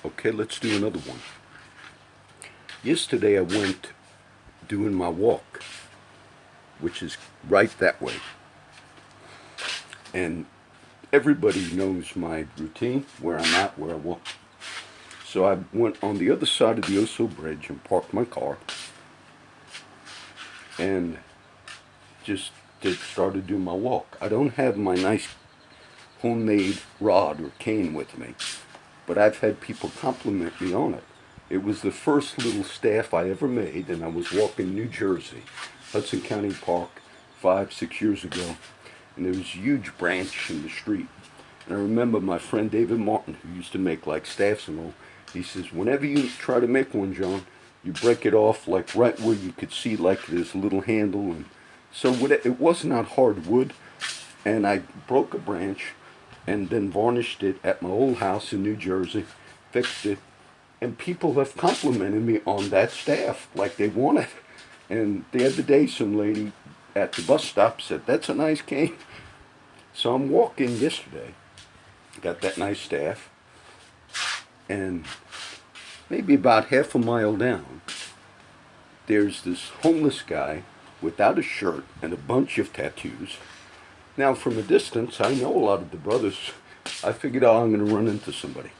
Okay, let's do another one. Yesterday I went doing my walk, which is right that way. And everybody knows my routine, where I'm at, where I walk. So I went on the other side of the Oso Bridge and parked my car and started doing my walk. I don't have my nice homemade rod or cane with me, but I've had people compliment me on it. It was the first little staff I ever made, and I was walking New Jersey, Hudson County Park, 5, 6 years ago, and there was a huge branch in the street. And I remember my friend David Martin, who used to make like staffs and all, he says, whenever you try to make one, John, you break it off like right where you could see like this little handle. And so it was not hard wood, and I broke a branch and then varnished it at my old house in New Jersey, fixed it, and people have complimented me on that staff like they want it. And the other day some lady at the bus stop said, that's a nice cane. So I'm walking yesterday, got that nice staff, and maybe about half a mile down, there's this homeless guy without a shirt and a bunch of tattoos. Now, from a distance, I know a lot of the brothers. I figured, oh, I'm going to run into somebody.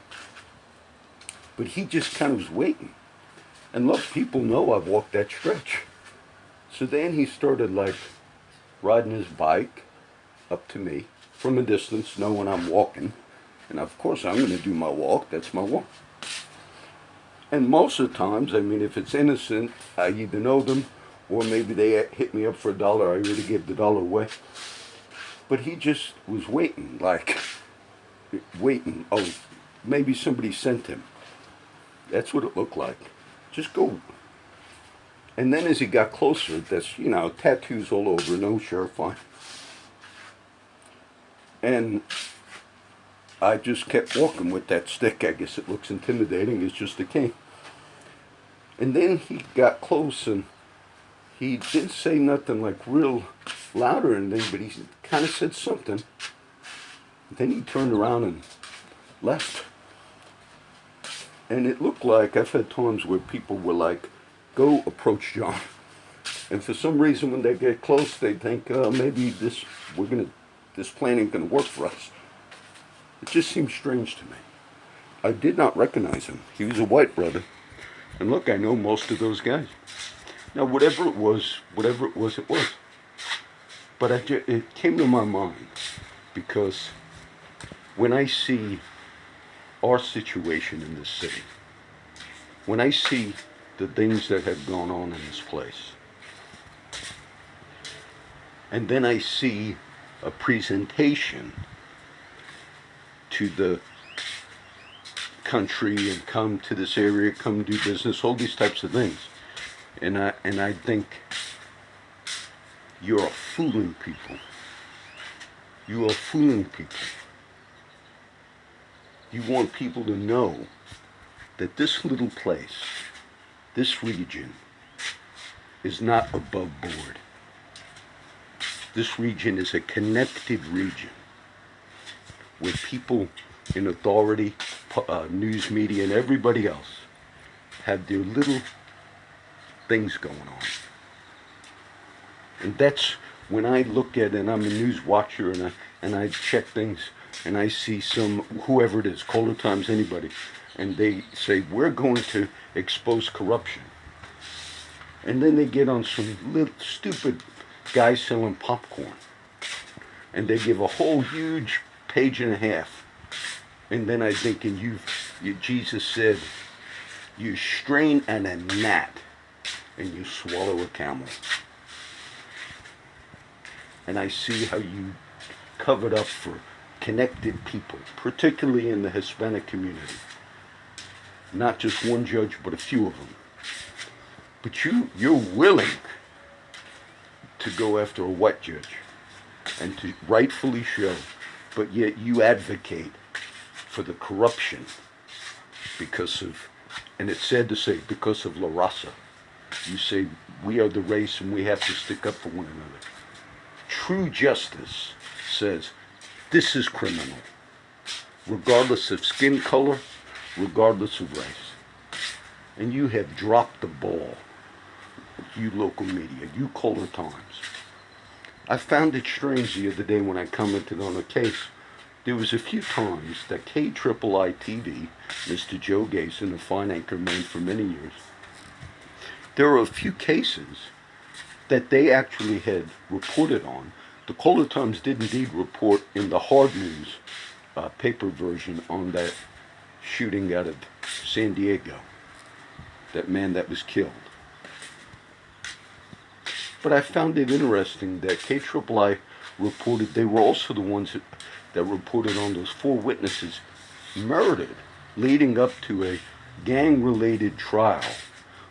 But he just kind of was waiting. And look, people know I've walked that stretch. So then he started like riding his bike up to me from a distance, knowing I'm walking. And of course, I'm going to do my walk. That's my walk. And most of the times, I mean, if it's innocent, I either know them or maybe they hit me up for $1. I already gave the dollar away. But he just was waiting, like, waiting. Oh, maybe somebody sent him. That's what it looked like. Just go. And then as he got closer, that's, tattoos all over, no shirt, fine. And I just kept walking with that stick. I guess it looks intimidating. It's just a cane. And then he got close and he didn't say nothing like real loud or anything, but he kind of said something. Then he turned around and left. And it looked like, I've had times where people were like, go approach John. And for some reason when they get close, they think, maybe this plan ain't gonna work for us. It just seemed strange to me. I did not recognize him. He was a white brother. And look, I know most of those guys. Now, whatever it was, it was. But it came to my mind because when I see our situation in this city, when I see the things that have gone on in this place, and then I see a presentation to the country and come to this area, come do business, all these types of things. And I think you're fooling people. You are fooling people. You want people to know that this little place, this region, is not above board. This region is a connected region where people in authority, news media, and everybody else have their little things going on. And that's when I look at it, and I'm a news watcher, and I check things, and I see whoever it is, Caller Times, anybody, and they say, we're going to expose corruption. And then they get on some little stupid guy selling popcorn. And they give a whole huge page and a half. And then I think, Jesus said, you strain at a gnat and you swallow a camel. And I see how you covered up for connected people, particularly in the Hispanic community. Not just one judge, but a few of them. But you're willing to go after a white judge and to rightfully show, but yet you advocate for the corruption because of, and it's sad to say, because of La Raza. You say, we are the race and we have to stick up for one another. True justice says, this is criminal. Regardless of skin color, regardless of race. And you have dropped the ball, you local media, you Color Times. I found it strange the other day when I commented on a case. There was a few times that KIII TV, Mr. Joe Gason, a fine anchorman for many years, there are a few cases that they actually had reported on. The Color Times did indeed report in the hard news paper version on that shooting out of San Diego, that man that was killed. But I found it interesting that KIII reported they were also the ones that reported on those 4 witnesses murdered leading up to a gang-related trial.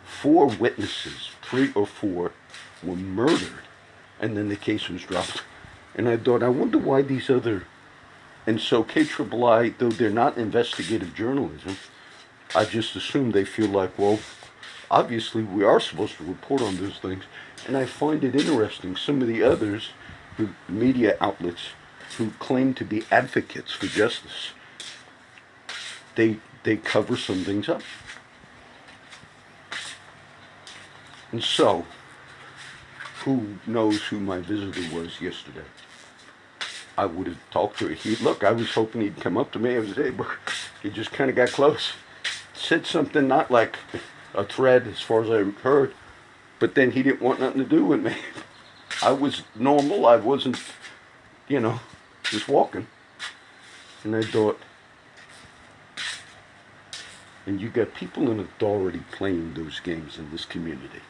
4 witnesses, 3 or 4, were murdered, and then the case was dropped. And I thought, I wonder why these other... And so KIII, though they're not investigative journalism, I just assume they feel like, well, obviously we are supposed to report on those things. And I find it interesting, some of the others, media outlets, who claim to be advocates for justice, they cover some things up. And so, who knows who my visitor was yesterday? I would have talked to him. Look, I was hoping he'd come up to me. I was able. He just kind of got close. Said something not like a threat as far as I heard, but then he didn't want nothing to do with me. I was normal. I wasn't, just walking. And I thought, and you got people in authority playing those games in this community.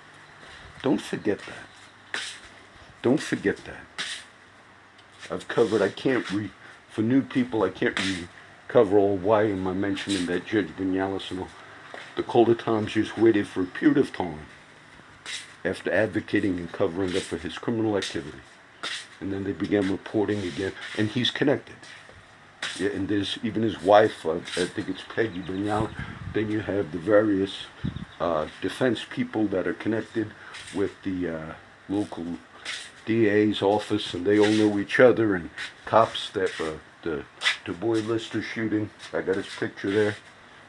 Don't forget that. Don't forget that. I've covered, for new people, I can't cover all why am I mentioning that Judge Vinales and all. The Color Times just waited for a period of time after advocating and covering up for his criminal activity. And then they began reporting again, and he's connected. Yeah, and there's even his wife, I think it's Peggy Vinales. Then you have the various defense people that are connected with the local DA's office, and they all know each other, and cops that the Du Bois Lister shooting, I got his picture there,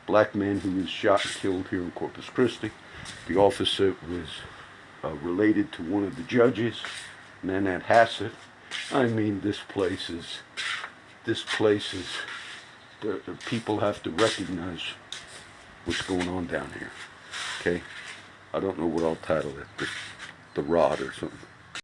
black man who was shot and killed here in Corpus Christi. The officer was related to one of the judges, Nanette Hassett. I mean, this place is, the people have to recognize what's going on down here, okay? I don't know what I'll title it, the Rod or something.